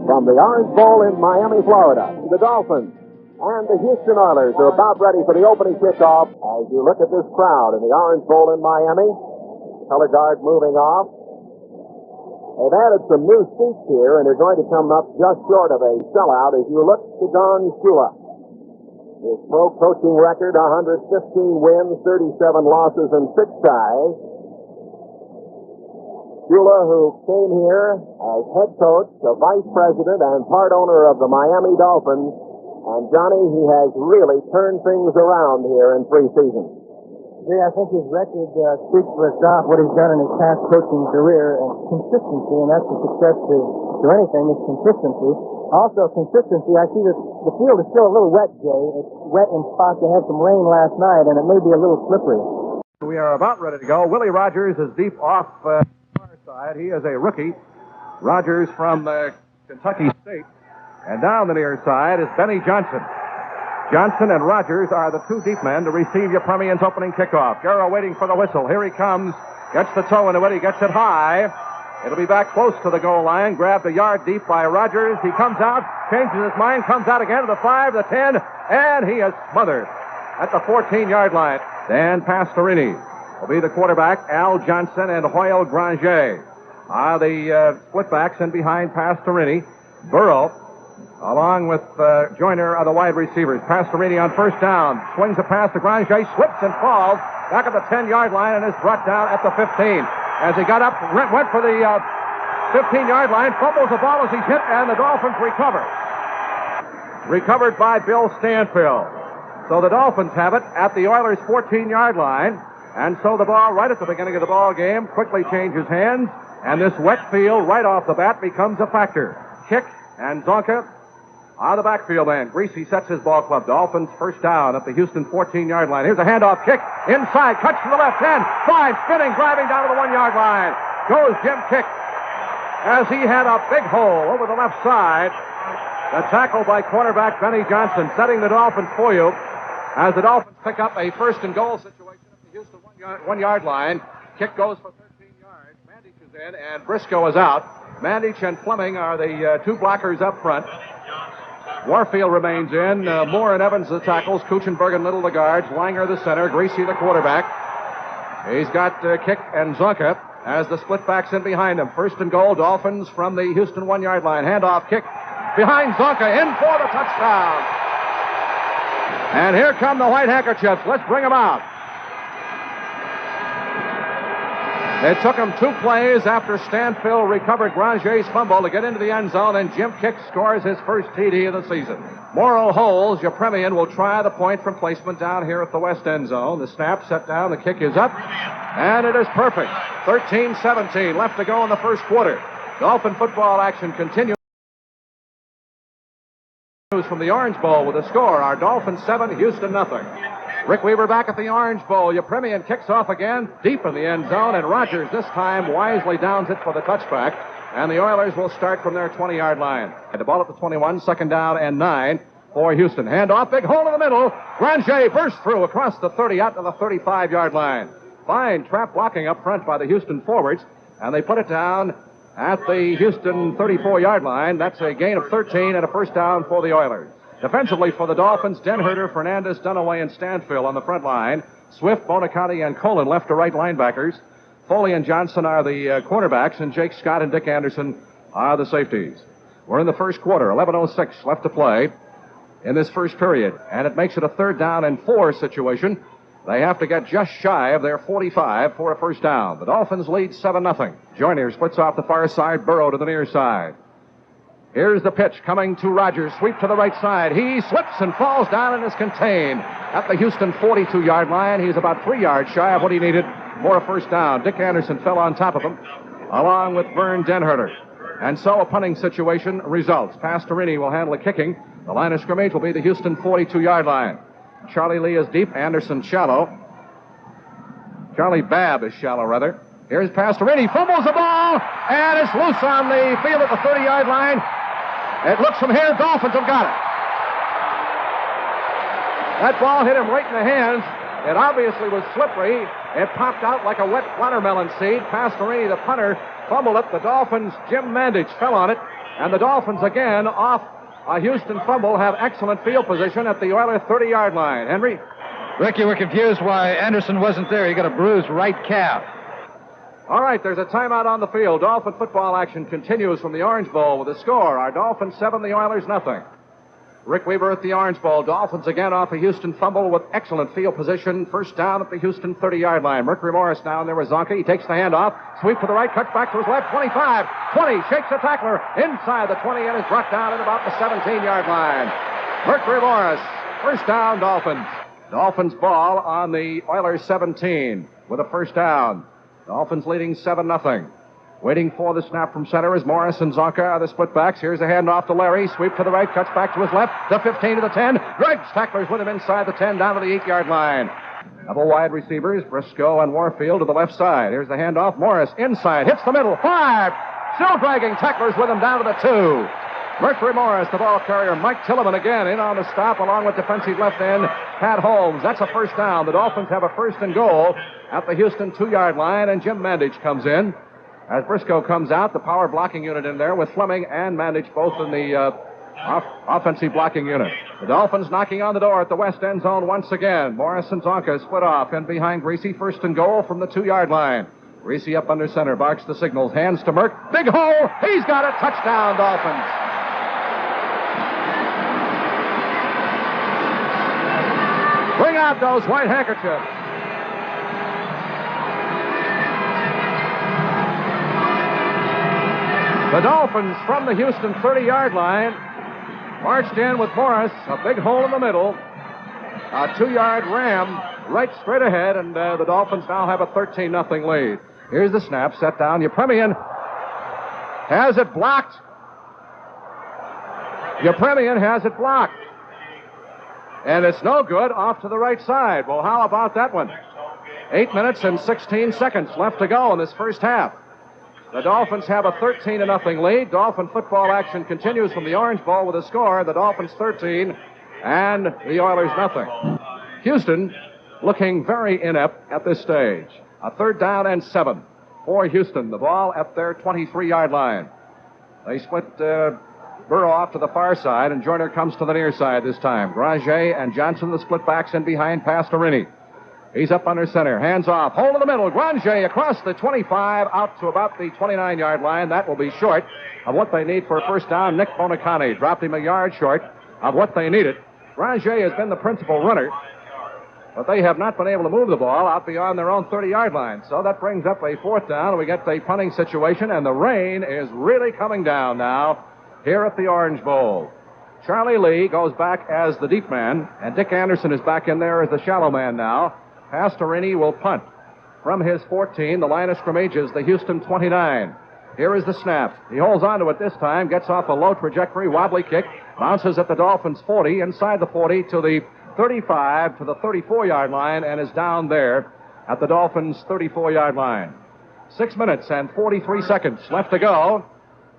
From the Orange Bowl in Miami, Florida, the Dolphins and the Houston Oilers are about ready for the opening kickoff. As you look at this crowd in the Orange Bowl in Miami, color guard moving off. They've added some new seats here, and they're going to come up just short of a sellout as you look to Don Shula. His pro coaching record, 115 wins, 37 losses, and 6 ties. Shula, who came here as head coach, a vice president, and part owner of the Miami Dolphins. And, Johnny, he has really turned things around here in 3 seasons. I think his record speaks for itself, what he's done in his past coaching career, and consistency, and that's the success to anything, is consistency. Also, consistency, I see that the field is still a little wet, Jay. It's wet in spots. They had some rain last night, and it may be a little slippery. We are about ready to go. Willie Rogers is deep off the far side. He is a rookie. Rogers from Kentucky State. And down the near side is Benny Johnson. Johnson and Rogers are the 2 deep men to receive Yepremian's opening kickoff. Guerra waiting for the whistle. Here he comes. Gets the toe into it. He gets it high. It'll be back close to the goal line. Grabbed a yard deep by Rogers. He comes out, changes his mind, comes out again to the 5, the 10, and he is smothered at the 14-yard line. Dan Pastorini will be the quarterback. Al Johnson and Hoyle Granger are the splitbacks, and behind Pastorini, Burrow, along with Joyner, are the wide receivers. Pastorini on first down. Swings a pass to Granger, slips and falls back at the 10-yard line and is brought down at the 15. As he got up, went for the 15-yard line, fumbles the ball as he's hit, and the Dolphins recover. Recovered by Bill Stanfield. So the Dolphins have it at the Oilers' 14-yard line, and so the ball right at the beginning of the ball game quickly changes hands, and this wet field right off the bat becomes a factor. Kick and Zonka on the backfield man. Greasy sets his ball club. Dolphins first down at the Houston 14-yard line. Here's a handoff kick inside. Cuts to the left 10. 5 spinning, driving down to the 1-yard line. Goes Jim Kick as he had a big hole over the left side. The tackle by cornerback Benny Johnson setting the Dolphins for you as the Dolphins pick up a first and goal situation at the Houston 1-yard line. Kick goes for 13 yards. Mandich is in and Briscoe is out. Mandich and Fleming are the 2 blockers up front. Warfield remains in. Moore and Evans the tackles. Kuchenberg and Little the guards. Langer the center. Greasy the quarterback. He's got Kick and Zonka as the split backs in behind him. First and goal, Dolphins from the Houston 1-yard line. Handoff Kick behind Zonka. In for the touchdown. And here come the White Handkerchiefs. Let's bring them out. It took him 2 plays after Stanfield recovered Granger's fumble to get into the end zone, and Jim Kick scores his first TD of the season. Morrow holds. Yepremian will try the point from placement down here at the west end zone. The snap set down. The kick is up, and it is perfect. 13-17 left to go in the first quarter. Dolphin football action continues from the Orange Bowl with a score. Our Dolphins 7, Houston nothing. Rick Weaver back at the Orange Bowl. Yepremian kicks off again, deep in the end zone, and Rogers this time wisely downs it for the touchback. And the Oilers will start from their 20-yard line. And the ball at the 21, second down and 9 for Houston. Handoff, big hole in the middle. Granger bursts through across the 30 out to the 35-yard line. Fine trap blocking up front by the Houston forwards, and they put it down at the Houston 34-yard line. That's a gain of 13 and a first down for the Oilers. Defensively for the Dolphins, Denherter, Fernandez, Dunaway, and Stanfield on the front line. Swift, Bonaconte, and Colin left to right linebackers. Foley and Johnson are the cornerbacks, and Jake Scott and Dick Anderson are the safeties. We're in the first quarter, 11:06 left to play in this first period, and it makes it a 3rd down and 4 situation. They have to get just shy of their 45 for a first down. The Dolphins lead 7-0. Joyner splits off the far side, Burrow to the near side. Here's the pitch coming to Rogers. Sweep to the right side. He slips and falls down and is contained at the Houston 42-yard line. He's about 3 yards shy of what he needed for a first down. Dick Anderson fell on top of him, along with Vern Denherter. And so a punting situation results. Pastorini will handle the kicking. The line of scrimmage will be the Houston 42-yard line. Charlie Lee is deep. Anderson shallow. Charlie Babb is shallow, rather. Here's Pastorini. Fumbles the ball, and it's loose on the field at the 30-yard line. It looks from here, Dolphins have got it. That ball hit him right in the hands. It obviously was slippery. It popped out like a wet watermelon seed. Pastorini, the punter, fumbled it. The Dolphins' Jim Mandich fell on it, And the Dolphins again off a Houston fumble have excellent field position at the Oilers 30-yard line. Henry? Rick, you were confused why Anderson wasn't there. He got a bruised right calf. All right, there's a timeout on the field. Dolphin football action continues from the Orange Bowl with a score. Our Dolphins 7, the Oilers nothing. Rick Weaver at the Orange Bowl. Dolphins again off a Houston fumble with excellent field position. First down at the Houston 30-yard line. Mercury Morris down there with Zonka. He takes the handoff. Sweep to the right, cuts back to his left. 25, 20, shakes the tackler inside the 20 and is brought down at about the 17-yard line. Mercury Morris, first down, Dolphins. Dolphins ball on the Oilers 17 with a first down. Dolphins leading 7-0. Waiting for the snap from center is Morris and Zonka are the split backs. Here's a handoff to Larry. Sweep to the right, cuts back to his left. The 15 to the 10. Greggs tacklers with him inside the 10 down to the 8-yard line. Double wide receivers, Briscoe and Warfield to the left side. Here's the handoff. Morris inside, hits the middle. 5. Still dragging tacklers with him down to the 2. Mercury Morris, the ball carrier. Mike Tilleman again in on the stop along with defensive left end Pat Holmes. That's a first down. The Dolphins have a first and goal at the Houston 2-yard line, and Jim Mandich comes in. As Briscoe comes out, the power blocking unit in there with Fleming and Mandich both in the offensive blocking unit. The Dolphins knocking on the door at the west end zone once again. Morris and Zonka split off in behind Greasy. First and goal from the 2-yard line. Greasy up under center, barks the signals, hands to Merck. Big hole! He's got a touchdown, Dolphins! Bring out those white handkerchiefs. The Dolphins from the Houston 30-yard line marched in with Morris, a big hole in the middle, a 2-yard ram right straight ahead, and the Dolphins now have a 13-0 lead. Here's the snap, set down. Yepremian has it blocked. Yepremian has it blocked. And it's no good off to the right side. Well, how about that one? 8 minutes and 16 seconds left to go in this first half. The Dolphins have a 13-0 lead. Dolphin football action continues from the Orange Bowl with a score. The Dolphins 13 and the Oilers nothing. Houston looking very inept at this stage. A third down and 7 for Houston. The ball at their 23-yard line. They split Burrow off to the far side, and Joyner comes to the near side this time. Granger and Johnson, the split backs, in behind Pastorini. He's up under center. Hands off. Hole in the middle. Granger across the 25 out to about the 29-yard line. That will be short of what they need for a first down. Nick Bonacani dropped him a yard short of what they needed. Granger has been the principal runner, but they have not been able to move the ball out beyond their own 30-yard line. So that brings up a fourth down, and we get a punting situation, and the rain is really coming down now here at the Orange Bowl. Charlie Lee goes back as the deep man, and Dick Anderson is back in there as the shallow man now. Pastorini will punt from his 14. The line of scrimmage is the Houston 29. Here is the snap. He holds on to it this time, gets off a low trajectory, wobbly kick, bounces at the Dolphins' 40, inside the 40 to the 35 to the 34-yard line, and is down there at the Dolphins' 34-yard line. 6 minutes and 43 seconds left to go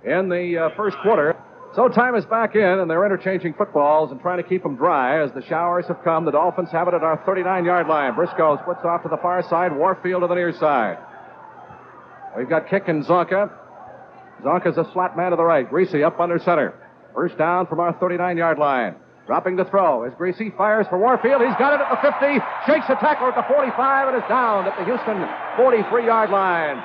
in the first quarter. So time is back in, and they're interchanging footballs and trying to keep them dry as the showers have come. The Dolphins have it at our 39-yard line. Briscoe splits off to the far side, Warfield to the near side. We've got Kick and Zonka. Zonka's a slot man to the right. Greasy up under center. First down from our 39-yard line. Dropping to throw as Greasy fires for Warfield. He's got it at the 50, shakes the tackler at the 45, and is down at the Houston 43-yard line.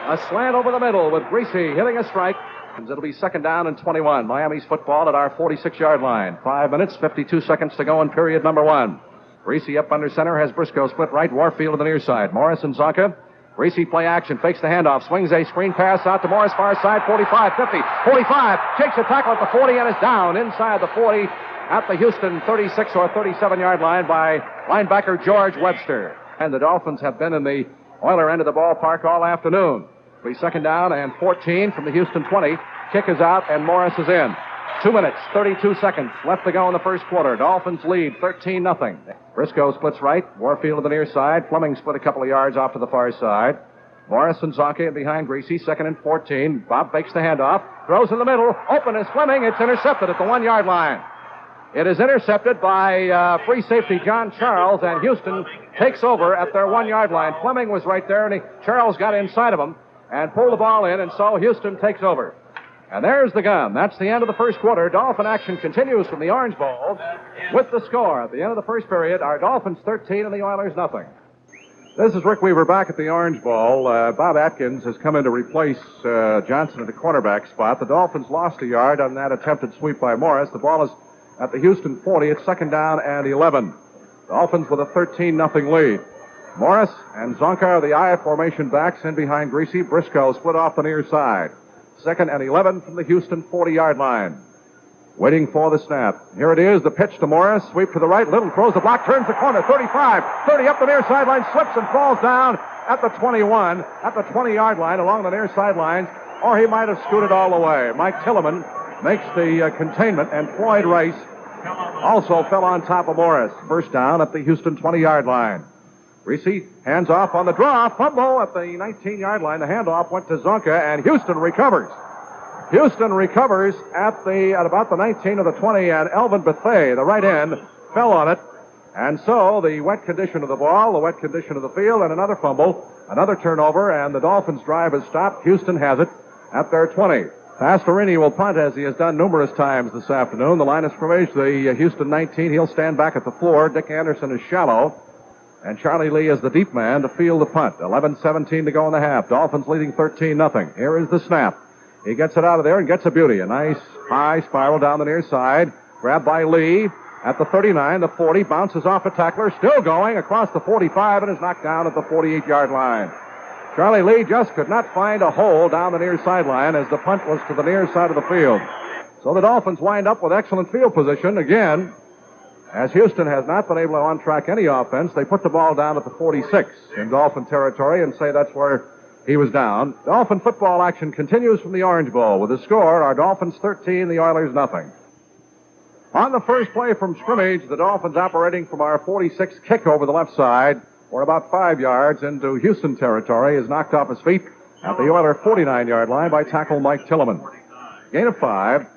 A slant over the middle with Greasy hitting a strike. It'll be second down and 21. Miami's football at our 46-yard line. 5 minutes, 52 seconds to go in period number 1. Greasy up under center has Briscoe split right. Warfield to the near side. Morris and Zonka. Greasy play action, fakes the handoff, swings a screen pass out to Morris, far side, 45, 50, 45, shakes a tackle at the 40 and is down inside the 40 at the Houston 36 or 37-yard line by linebacker George Webster. And the Dolphins have been in the Oiler end of the ballpark all afternoon. It'll be second down and 14 from the Houston 20. Kick is out and Morris is in. 2 minutes, 32 seconds left to go in the first quarter. Dolphins lead 13-0. Briscoe splits right. Warfield to the near side. Fleming split a couple of yards off to the far side. Morris and Zonka in behind Greasy. Second and 14. Bob fakes the handoff. Throws in the middle. Open is Fleming. It's intercepted at the 1-yard line. It is intercepted by free safety John Charles, and Houston takes over at their 1-yard line. Fleming was right there, and Charles got inside of him and pulled the ball in, and so Houston takes over. And there's the gun. That's the end of the first quarter. Dolphin action continues from the Orange Bowl with the score. At the end of the first period, our Dolphins 13 and the Oilers nothing. This is Rick Weaver back at the Orange Bowl. Bob Atkins has come in to replace Johnson at the cornerback spot. The Dolphins lost a yard on that attempted sweep by Morris. The ball is at the Houston 40. It's second down and 11. Dolphins with a 13-0 lead. Morris and Zonka are the I formation backs in behind Greasy. Briscoe split off the near side. Second and 11 from the Houston 40-yard line. Waiting for the snap. Here it is, the pitch to Morris. Sweep to the right. Little throws the block, turns the corner. 35, 30 up the near sideline, slips and falls down at the 21, at the 20-yard line along the near sidelines, or he might have scooted all the way. Mike Tilleman makes the containment, and Floyd Rice also fell on top of Morris. First down at the Houston 20-yard line. Greasy hands off on the draw. Fumble at the 19-yard line. The handoff went to Zonka, and Houston recovers. Houston recovers at about the 19 of the 20, and Elvin Bethea, the right end, fell on it. And so the wet condition of the ball, the wet condition of the field, and another fumble, another turnover, and the Dolphins' drive is stopped. Houston has it at their 20. Pastorini will punt, as he has done numerous times this afternoon. The line of scrimmage, the Houston 19, he'll stand back at the floor. Dick Anderson is shallow. And Charlie Lee is the deep man to field the punt. 11-17 to go in the half. Dolphins leading 13-0. Here is the snap. He gets it out of there and gets a beauty. A nice high spiral down the near side. Grabbed by Lee at the 39, the 40. Bounces off a tackler. Still going across the 45 and is knocked down at the 48-yard line. Charlie Lee just could not find a hole down the near sideline as the punt was to the near side of the field. So the Dolphins wind up with excellent field position again. As Houston has not been able to on-track any offense, they put the ball down at the 46 in Dolphin territory and say that's where he was down. Dolphin football action continues from the Orange Bowl. With the score, our Dolphins 13, the Oilers nothing. On the first play from scrimmage, the Dolphins operating from our 46 kick over the left side, or about 5 yards into Houston territory, is knocked off his feet at the Oiler 49-yard line by tackle Mike Tilleman. Gain of 5.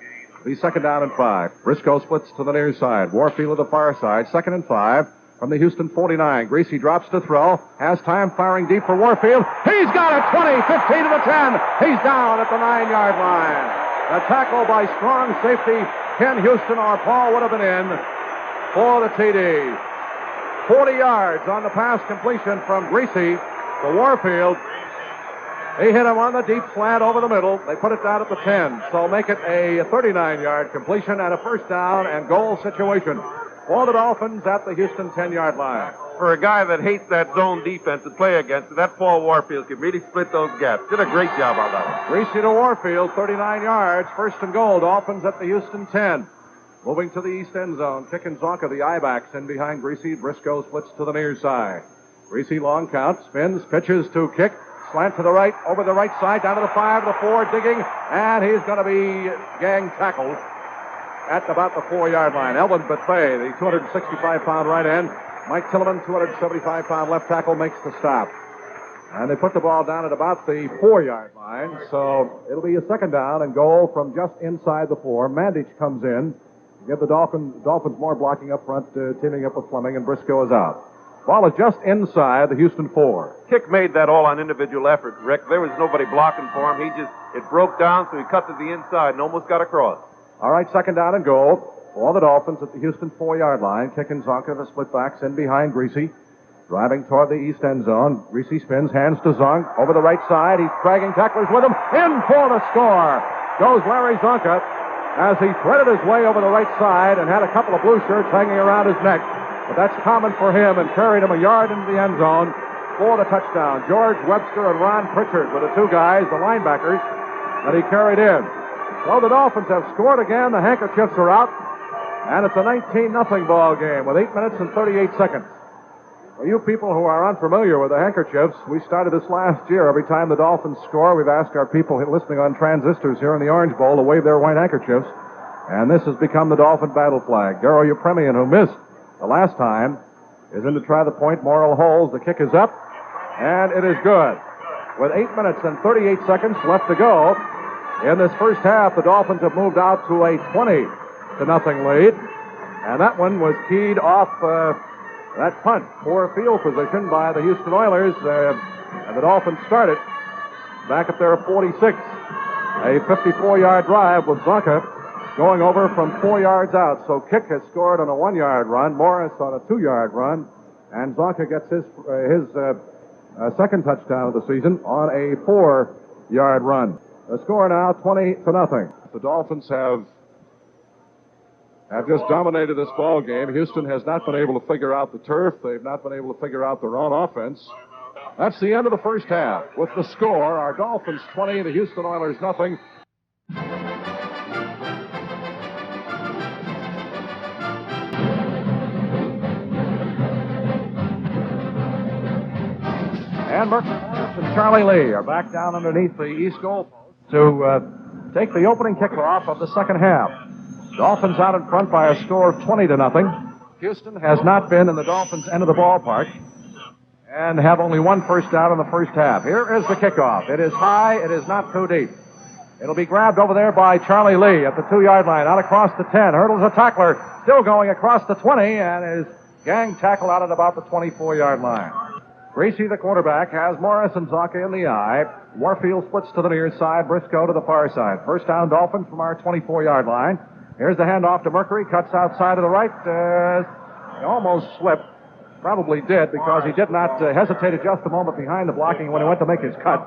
The second down and 5. Briscoe splits to the near side. Warfield to the far side. Second and 5 from the Houston 49. Greasy drops to throw. Has time firing deep for Warfield. He's got it. 20, 15 to the 10. He's down at the 9-yard line. A tackle by strong safety Ken Houston, or Paul would have been in for the TD. 40 yards on the pass completion from Greasy to Warfield. He hit him on the deep slant over the middle. They put it down at the 10. So make it a 39-yard completion and a first down and goal situation for the Dolphins at the Houston 10-yard line. For a guy that hates that zone defense to play against, that Paul Warfield could really split those gaps. Did a great job on that one. Greasy to Warfield, 39 yards. First and goal. Dolphins at the Houston 10. Moving to the east end zone. Kick and Zonka, the I-backs in behind Greasy. Briscoe splits to the near side. Greasy long count. Spins, pitches to kick. Slant to the right, over the right side, down to the 5, the 4, digging, and he's going to be gang tackled at about the 4-yard line. Elvin Bethea, the 265-pound right end. Mike Tilleman, 275-pound left tackle, makes the stop. And they put the ball down at about the 4-yard line, so it'll be a second down and goal from just inside the 4. Mandich comes in to give the Dolphins more blocking up front, teaming up with Fleming, and Briscoe is out. Ball is just inside the Houston 4. Kick made that all on individual effort, Rick. There was nobody blocking for him. It broke down, so he cut to the inside and almost got across. All right, second down and goal for the Dolphins at the Houston 4-yard line. Kicking Zonka, the split backs in behind Greasy. Driving toward the east end zone. Greasy spins, hands to Zonk. Over the right side, he's dragging tacklers with him. In for the score goes Larry Zonka as he threaded his way over the right side and had a couple of blue shirts hanging around his neck. But that's common for him, and carried him a yard into the end zone for the touchdown. George Webster and Ron Pritchard were the two guys, the linebackers, that he carried in. So the Dolphins have scored again. The handkerchiefs are out, and it's a 19-0 ball game with 8 minutes and 38 seconds. For you people who are unfamiliar with the handkerchiefs, we started this last year. Every time the Dolphins score, we've asked our people listening on transistors here in the Orange Bowl to wave their white handkerchiefs, and this has become the Dolphin battle flag. Darrow Upremian, who missed the last time, is in to try the point. Morrill holds. The kick is up, and it is good. With 8 minutes and 38 seconds left to go in this first half, the Dolphins have moved out to a 20-0 lead, and that one was keyed off that punt. Poor field position by the Houston Oilers, and the Dolphins started back at their 46. a 54-yard drive with Zonka going over from 4 yards out. So Kick has scored on a 1-yard run, Morris on a 2-yard run, and Zonka gets his second touchdown of the season on a 4-yard run. The score now 20-0. The Dolphins have just dominated this ball game. Houston has not been able to figure out the turf. They've not been able to figure out their own offense. That's the end of the first half. With the score, our Dolphins 20, the Houston Oilers nothing. And Merck Morris and Charlie Lee are back down underneath the east goal post to take the opening kickoff of the second half. Dolphins out in front by a score of 20-0. Houston has not been in the Dolphins' end of the ballpark and have only one first down in the first half. Here is the kickoff. It is high. It is not too deep. It'll be grabbed over there by Charlie Lee at the 2-yard line, out across the 10. Hurdles a tackler, still going across the 20, and is gang tackled out at about the 24-yard line. Greasy, the quarterback, has Morris and Zonka in the eye. Warfield splits to the near side, Briscoe to the far side. First down, Dolphins from our 24-yard line. Here's the handoff to Mercury, cuts outside to the right. He almost slipped. Probably did, because he did not hesitate just a moment behind the blocking when he went to make his cut.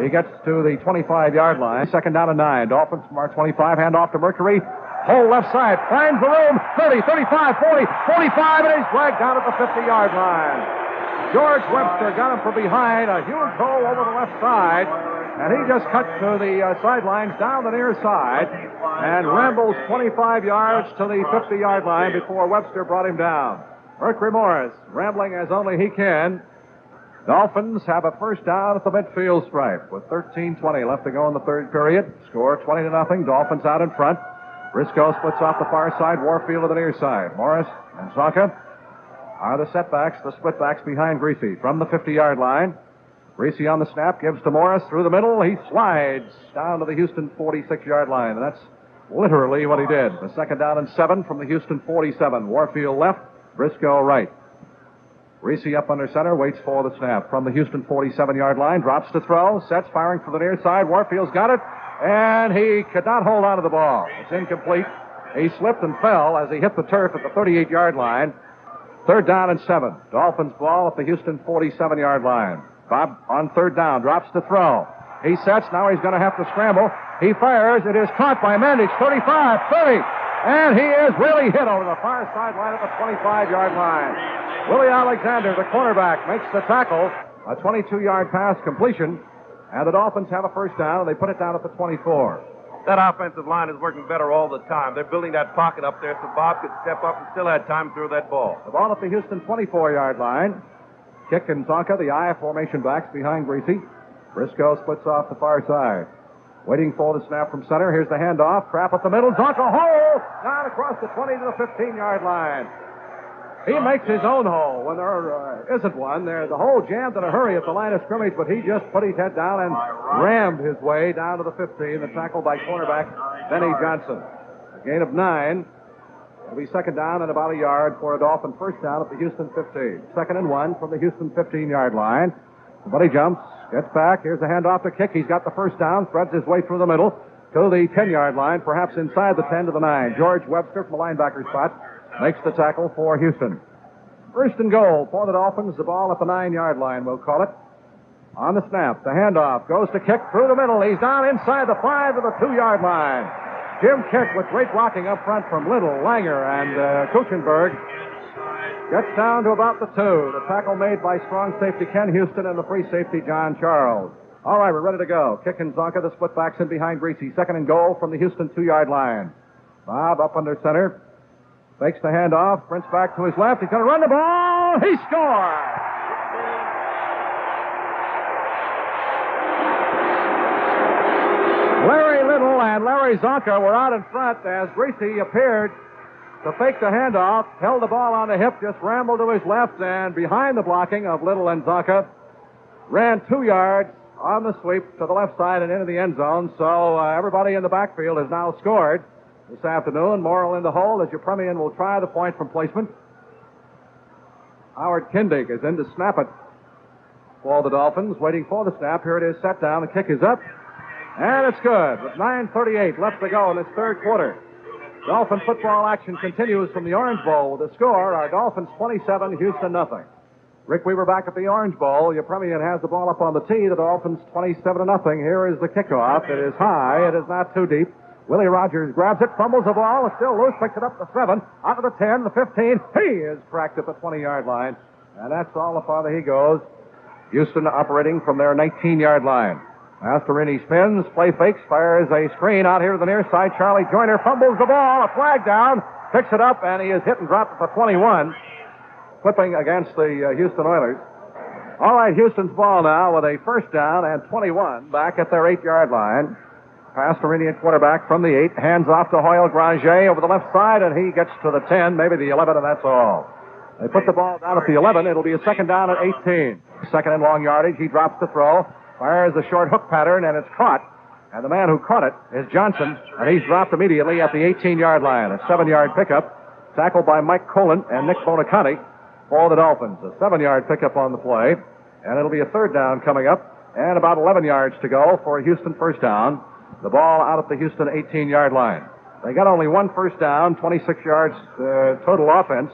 He gets to the 25-yard line. Second down and 9. Dolphins from our 25. Handoff to Mercury. Hole left side. Finds the room. 30, 35, 40, 45, and he's dragged down at the 50-yard line. George Webster got him from behind. A huge hole over the left side. And he just cut to the sidelines down the near side and rambles 25 yards to the 50-yard line before Webster brought him down. Mercury Morris rambling as only he can. Dolphins have a first down at the midfield stripe with 13:20 left to go in the third period. Score 20-0. Dolphins out in front. Briscoe splits off the far side. Warfield to the near side. Morris and Zonka are the setbacks, the splitbacks behind Greasy from the 50-yard line. Greasy on the snap, gives to Morris through the middle. He slides down to the Houston 46-yard line, and that's literally what he did. The second down and 7 from the Houston 47. Warfield left, Briscoe right. Greasy up under center, waits for the snap from the Houston 47-yard line, drops to throw, sets, firing from the near side. Warfield's got it, and he could not hold on to the ball. It's incomplete. He slipped and fell as he hit the turf at the 38-yard line. Third down and 7. Dolphins ball at the Houston 47-yard line. Bob on third down, drops to throw. He sets, now he's going to have to scramble. He fires, it is caught by Mandich, 35, 30, and he is really hit over the far sideline at the 25-yard line. Willie Alexander, the cornerback, makes the tackle, a 22-yard pass completion, and the Dolphins have a first down, and they put it down at the 24. That offensive line is working better all the time. They're building that pocket up there so Bob could step up and still had time to throw that ball. The ball at the Houston 24-yard line. Kick and Zonka, the I formation backs behind Greasy. Briscoe splits off the far side. Waiting for the snap from center. Here's the handoff. Trap at the middle. Zonka hole! Down across the 20 to the 15-yard line. He makes his own hole when there isn't one. The hole jammed in a hurry at the line of scrimmage, but he just put his head down and rammed his way down to the 15. The tackle by cornerback Benny Johnson. A gain of 9. It'll be second down and about a yard for a Dolphin first down at the Houston 15. Second and 1 from the Houston 15-yard line. Somebody jumps, gets back. Here's a handoff to Kick. He's got the first down, threads his way through the middle to the 10-yard line, perhaps inside the 10 to the 9. George Webster from the linebacker spot makes the tackle for Houston. First and goal for the Dolphins. The ball at the 9-yard line, we'll call it. On the snap, the handoff goes to Kick through the middle. He's down inside the 5 to the 2-yard line. Jim Kick with great blocking up front from Little, Langer, and Kuchenberg. Gets down to about the 2. The tackle made by strong safety Ken Houston and the free safety John Charles. All right, we're ready to go. Kick and Zonka, the split backs in behind Greasy. Second and goal from the Houston 2-yard line. Bob up under center. Fakes the handoff, sprints back to his left. He's going to run the ball. He scores! Larry Little and Larry Zonka were out in front as Greasy appeared to fake the handoff, held the ball on the hip, just rambled to his left, and behind the blocking of Little and Zonka, ran 2 yards on the sweep to the left side and into the end zone. So everybody in the backfield has now scored this afternoon. Morrill in the hole as Yepremian will try the point from placement. Howard Kindig is in to snap it for the Dolphins, waiting for the snap. Here it is, set down. The kick is up. And it's good with 9:38 left to go in this third quarter. Dolphin football action continues from the Orange Bowl with the score, our Dolphins 27, Houston nothing. Rick Weaver back at the Orange Bowl. Yepremian has the ball up on the tee. The Dolphins 27-0. Here is the kickoff. It is high. It is not too deep. Willie Rogers grabs it, fumbles the ball. It's still loose, picks it up to 7, out to the 10, the 15. He is cracked at the 20-yard line. And that's all the farther he goes. Houston operating from their 19-yard line. Pastorini spins, play fakes, fires a screen out here to the near side. Charlie Joyner fumbles the ball, a flag down, picks it up, and he is hit and dropped at the 21, flipping against the Houston Oilers. All right, Houston's ball now with a first down and 21 back at their 8-yard line. Pastorini at quarterback from the 8, hands off to Hoyle Granger over the left side, and he gets to the 10, maybe the 11, and that's all. They put the ball down at the 11. It'll be a second down at 18. Second and long yardage. He drops the throw. Fires the short hook pattern, and it's caught. And the man who caught it is Johnson, and he's dropped immediately at the 18-yard line. A 7-yard pickup, tackled by Mike Colin and Nick Bonaconte for the Dolphins. A 7-yard pickup on the play, and it'll be a third down coming up, and about 11 yards to go for a Houston first down. The ball out at the Houston 18-yard line. They got only one first down, 26 yards total offense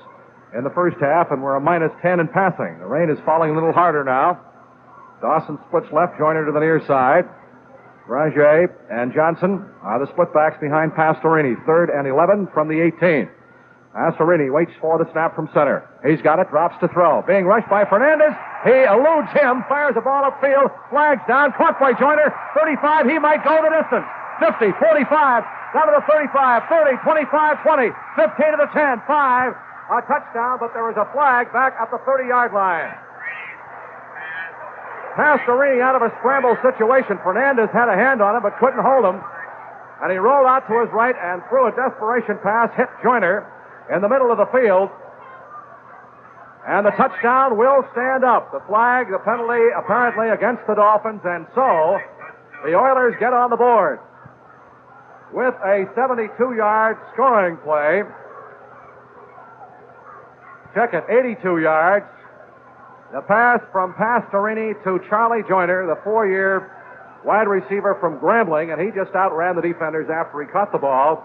in the first half, and we're a -10 in passing. The rain is falling a little harder now. Dawson splits left, Joyner to the near side. Granger and Johnson are the split backs behind Pastorini. Third and 11 from the 18. Pastorini waits for the snap from center. He's got it, drops to throw. Being rushed by Fernandez. He eludes him, fires the ball upfield, flags down, caught by Joyner. 35, he might go the distance. 50, 45, down to the 35, 30, 25, 20, 15 to the 10, 5. A touchdown, but there was a flag back at the 30-yard line. Pastorini out of a scramble situation. Fernandez had a hand on him but couldn't hold him. And he rolled out to his right and threw a desperation pass, hit Joyner in the middle of the field. And the touchdown will stand up. The flag, the penalty apparently against the Dolphins, and so the Oilers get on the board with a 72-yard scoring play. Check it, 82 yards. The pass from Pastorini to Charlie Joyner, the 4-year wide receiver from Grambling, and he just outran the defenders after he caught the ball.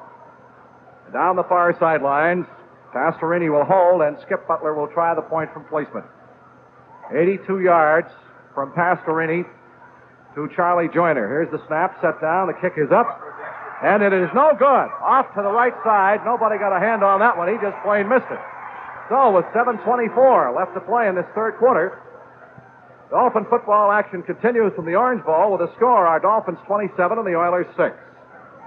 And down the far sidelines, Pastorini will hold, and Skip Butler will try the point from placement. 82 yards from Pastorini to Charlie Joyner. Here's the snap, set down, the kick is up, and it is no good. Off to the right side, nobody got a hand on that one, he just plain missed it. So, with 7:24 left to play in this third quarter, Dolphin football action continues from the Orange Bowl with a score, our Dolphins 27 and the Oilers 6.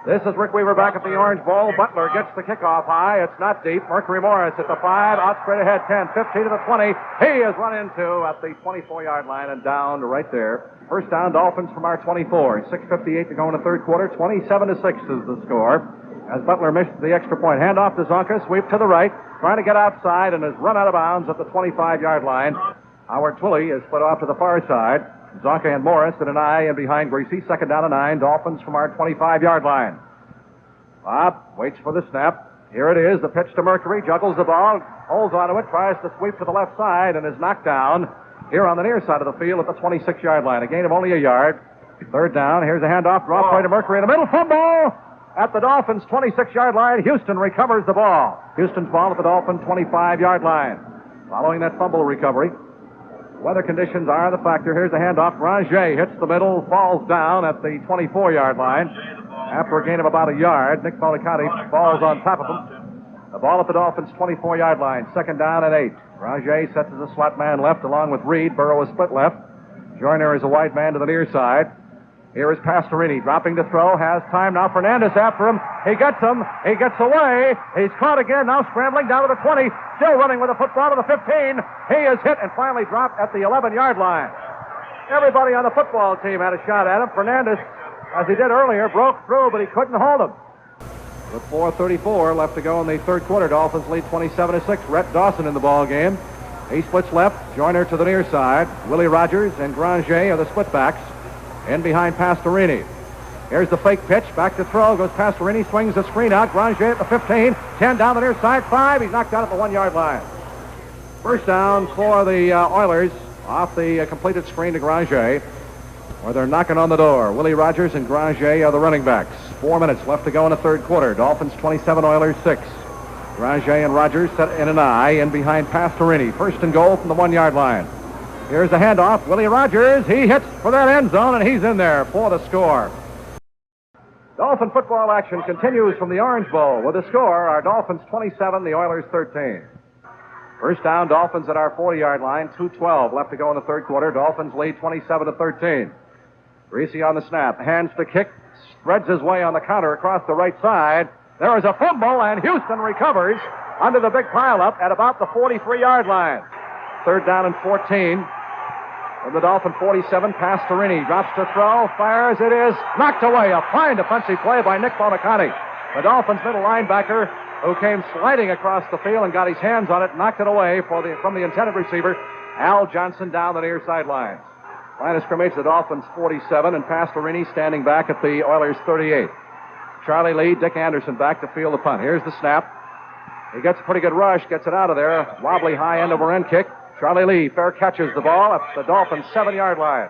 This is Rick Weaver back at the Orange Bowl. Butler gets the kickoff high. It's not deep. Mercury Morris at the 5, out straight ahead, 10, 15 to the 20. He is run into at the 24-yard line and down to right there. First down, Dolphins from our 24. 6:58 to go in the third quarter. 27-6 is the score. As Butler missed the extra point. Hand off to Zonka, sweep to the right, trying to get outside, and is run out of bounds at the 25-yard line. Howard Twilley is put off to the far side. Zonka and Morris at an eye in behind Greasy. Second down and 9. Dolphins from our 25-yard line. Bob waits for the snap. Here it is. The pitch to Mercury. Juggles the ball. Holds onto it. Tries to sweep to the left side and is knocked down here on the near side of the field at the 26-yard line. A gain of only a yard. Third down. Here's a handoff. Drop play to Mercury in the middle. Fumble! At the Dolphins' 26-yard line, Houston recovers the ball. Houston's ball at the Dolphins' 25-yard line. Following that fumble recovery, weather conditions are the factor. Here's a handoff. Granger hits the middle, falls down at the 24-yard line. After a gain of about a yard, Nick Bonaconte falls on top of him. The ball at the Dolphins' 24-yard line. Second down and 8. Granger sets as a slot man left along with Reed. Burrow is split left. Joyner is a wide man to the near side. Here is Pastorini dropping to throw. Has time now. Fernandez after him. He gets him. He gets away. He's caught again. Now scrambling down to the 20. Still running with the football to the 15. He is hit and finally dropped at the 11-yard line. Everybody on the football team had a shot at him. Fernandez, as he did earlier, broke through, but he couldn't hold him. With 4:34 left to go in the third quarter, Dolphins lead 27-6. Rhett Dawson in the ball game. He splits left. Joyner to the near side. Willie Rogers and Granger are the split backs. In behind Pastorini. Here's the fake pitch. Back to throw. Goes Pastorini. Swings the screen out. Granger at the 15. 10 down the near side. 5. He's knocked out at the 1-yard line. First down for the Oilers off the completed screen to Granger. or they're knocking on the door. Willie Rogers and Granger are the running backs. 4 minutes left to go in the third quarter. Dolphins 27, Oilers 6. Granger and Rogers set in an eye in behind Pastorini. First and goal from the 1 yard line. Here's the handoff. Willie Rogers, he hits for that end zone, and he's in there for the score. Dolphin football action continues from the Orange Bowl with the score, our Dolphins 27, the Oilers 13. First down, Dolphins at our 40-yard line, 2:12 left to go in the third quarter. Dolphins lead 27-13. Greasy on the snap, hands to kick, spreads his way on the counter across the right side. There is a fumble, and Houston recovers under the big pileup at about the 43-yard line. Third down and 14. From the Dolphin 47, Pastorini drops to throw, fires, it is knocked away. A fine defensive play by Nick Bonacani. The Dolphins' middle linebacker, who came sliding across the field and got his hands on it, knocked it away from the intended receiver, Al Johnson, down the near sidelines. Line of scrimmage, the Dolphins 47, and Pastorini standing back at the Oilers 38. Charlie Lee, Dick Anderson back to field the punt. Here's the snap. He gets a pretty good rush, gets it out of there. Wobbly high end over end kick. Charlie Lee fair catches the ball at the Dolphins' 7-yard line.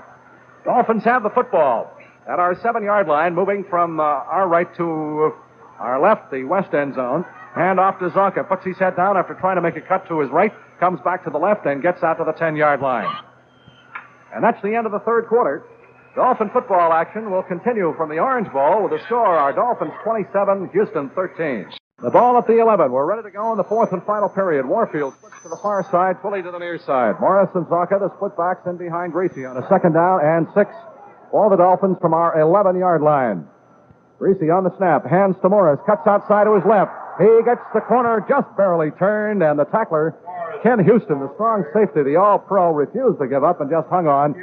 Dolphins have the football at our 7-yard line, moving from our right to our left, the west end zone. Hand off to Zonka. Puts his head down after trying to make a cut to his right. Comes back to the left and gets out to the 10-yard line. And that's the end of the third quarter. Dolphin football action will continue from the Orange Bowl with the score, our Dolphins 27, Houston 13. The ball at the 11. We're ready to go in the fourth and final period. Warfield splits to the far side, Twilly to the near side. Morris and Zonka, the split backs, in behind Greasy on a second down and 6 for the Dolphins from our 11-yard line. Greasy on the snap, hands to Morris, cuts outside to his left. He gets the corner just barely turned, and the tackler, Ken Houston, the strong safety, the all-pro, refused to give up and just hung on.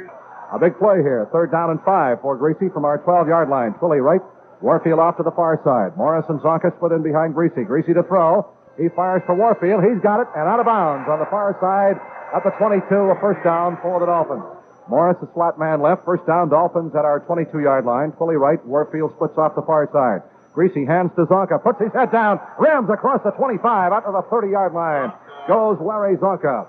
A big play here. Third down and 5 for Greasy from our 12-yard line. Twilly right, Warfield off to the far side. Morris and Zonka split in behind Greasy. Greasy to throw. He fires for Warfield. He's got it, and out of bounds on the far side at the 22, a first down for the Dolphins. Morris, the slot man left. First down, Dolphins at our 22-yard line. Twilly right, Warfield splits off the far side. Greasy hands to Zonka, puts his head down, rams across the 25, out to the 30-yard line. Goes Larry Zonka.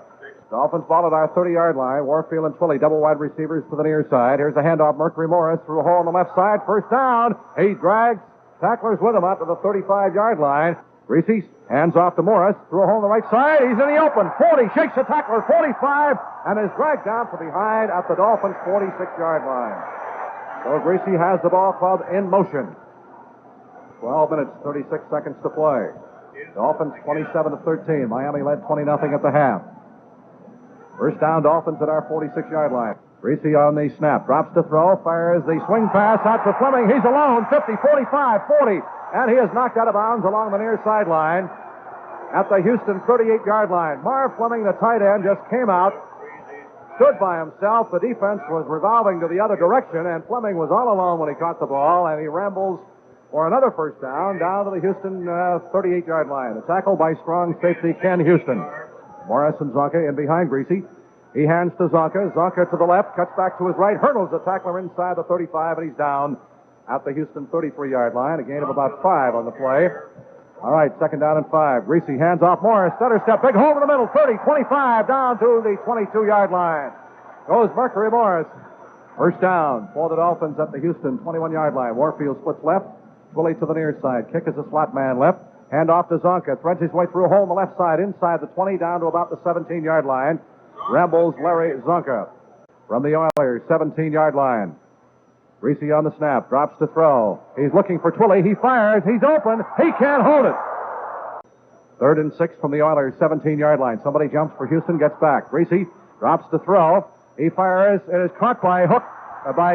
Dolphins ball at our 30-yard line. Warfield and Twilly, double wide receivers to the near side. Here's a handoff, Mercury Morris through a hole on the left side. First down. He drags tacklers with him out to the 35-yard line. Greasy hands off to Morris through a hole on the right side. He's in the open. 40, shakes the tackler, 45, and is dragged down from behind at the Dolphins' 46-yard line. So Greasy has the ball club in motion. 12 minutes, 36 seconds to play. Dolphins 27-13. Miami led 20-0 at the half. First down, Dolphins at our 46-yard line. Greasy on the snap. Drops to throw. Fires the swing pass out to Fleming. He's alone. 50, 45, 40. And he is knocked out of bounds along the near sideline at the Houston 38-yard line. Marv Fleming, the tight end, just came out, stood by himself. The defense was revolving to the other direction, and Fleming was all alone when he caught the ball, and he rambles for another first down to the Houston 38-yard line. A tackle by strong safety Ken Houston. Morris and Zonka in behind Greasy. He hands to Zonka. Zonka to the left, cuts back to his right, hurdles the tackler inside the 35, and he's down at the Houston 33-yard line. A gain of about 5 on the play. All right, second down and 5. Greasy hands off Morris. Stutter step, big hole in the middle, 30, 25, down to the 22-yard line. Goes Mercury Morris. First down for the Dolphins at the Houston 21-yard line. Warfield splits left. Twilly to the near side. Kick is a slot man left. Hand off to Zonka. Threads his way through a hole on the left side, inside the 20, down to about the 17-yard line. Rambles Larry Zonka from the Oilers' 17-yard line. Greasy on the snap. Drops to throw. He's looking for Twilly. He fires. He's open. He can't hold it. Third and 6 from the Oilers' 17-yard line. Somebody jumps for Houston, gets back. Greasy drops to throw. He fires. It is caught by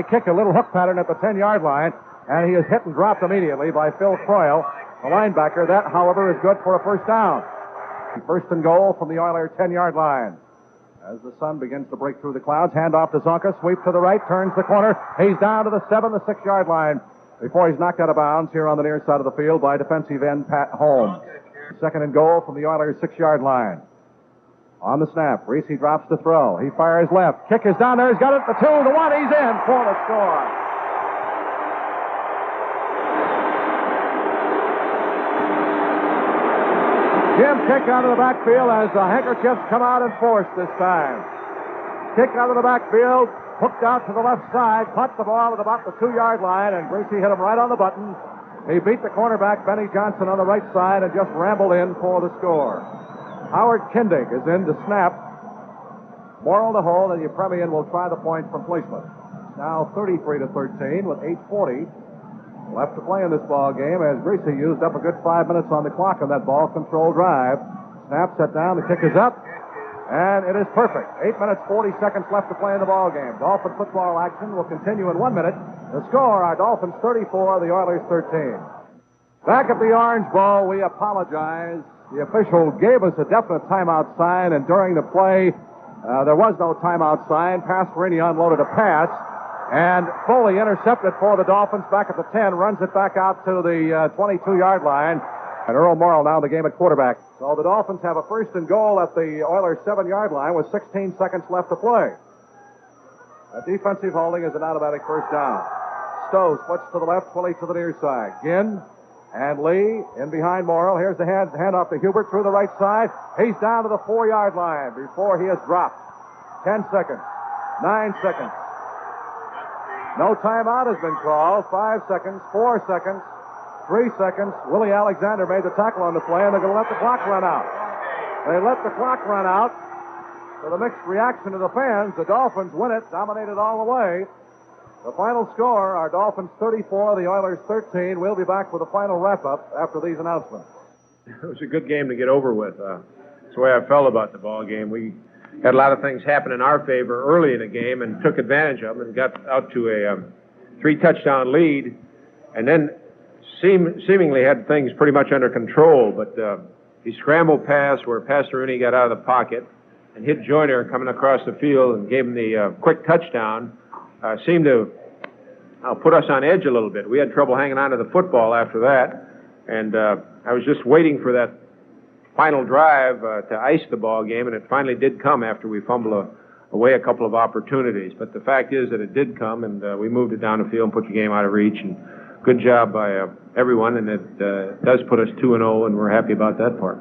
kick, a little hook pattern at the 10-yard line. And he is hit and dropped immediately by Phil Croyle, the linebacker. That, however, is good for a first down. First and goal from the Oilers' 10-yard line. As the sun begins to break through the clouds, hand off to Zonka, sweep to the right, turns the corner. He's down to the 6-yard line before he's knocked out of bounds here on the near side of the field by defensive end Pat Holmes. Second and goal from the Oilers' 6-yard line. On the snap, Greasy drops to throw. He fires left. Kick is down there. He's got it. The 2, the 1. He's in for the score. Jim kick out of the backfield as the handkerchiefs come out in force this time. Kick out of the backfield. hooked out to the left side, caught the ball at about the 2-yard line, and Gracie hit him right on the button. He beat the cornerback, Benny Johnson, on the right side and just rambled in for the score. Howard Kindig is in to snap. Morrill to hold, and Yepremian will try the point from placement. Now 33-13 with 8:40 left to play in this ball game as Gracie used up a good 5 minutes on the clock on that ball control drive. Snap set down, the kick is up, and it is perfect. 8 minutes, 40 seconds left to play in the ball game. Dolphin football action will continue in 1 minute. The score, our Dolphins 34, the Oilers 13. Back at the Orange Bowl, we apologize. The official gave us a definite timeout sign, and during the play, there was no timeout sign. Pastorini unloaded a pass, and Foley intercepted for the Dolphins back at the 10, runs it back out to the 22-yard line. And Earl Morrill now in the game at quarterback. So the Dolphins have a first and goal at the Oilers' 7-yard line with 16 seconds left to play. A defensive holding is an automatic first down. Stowe splits to the left, Willie to the near side. Ginn and Lee in behind Morrill. Here's the hand off to Hubert through the right side. He's down to the 4-yard line before he is dropped. 10 seconds. 9 seconds. No timeout has been called. 5 seconds. 4 seconds. 3 seconds. Willie Alexander made the tackle on the play, and they're going to let the clock run out. They let the clock run out. To the mixed reaction of the fans, the Dolphins win it, dominated all the way. The final score, our Dolphins 34, the Oilers 13. We'll be back with a final wrap-up after these announcements. It was a good game to get over with. That's the way I felt about the ball game. We had a lot of things happen in our favor early in the game and took advantage of them and got out to a 3-touchdown lead, and then seemingly had things pretty much under control. But the scramble pass where Pastorini got out of the pocket and hit Joyner coming across the field and gave him the quick touchdown seemed to put us on edge a little bit. We had trouble hanging on to the football after that, and I was just waiting for that final drive to ice the ball game, and it finally did come after we fumbled away a couple of opportunities. But the fact is that it did come, and we moved it down the field and put the game out of reach, and good job by everyone, and it does put us 2-0, and we're happy about that part.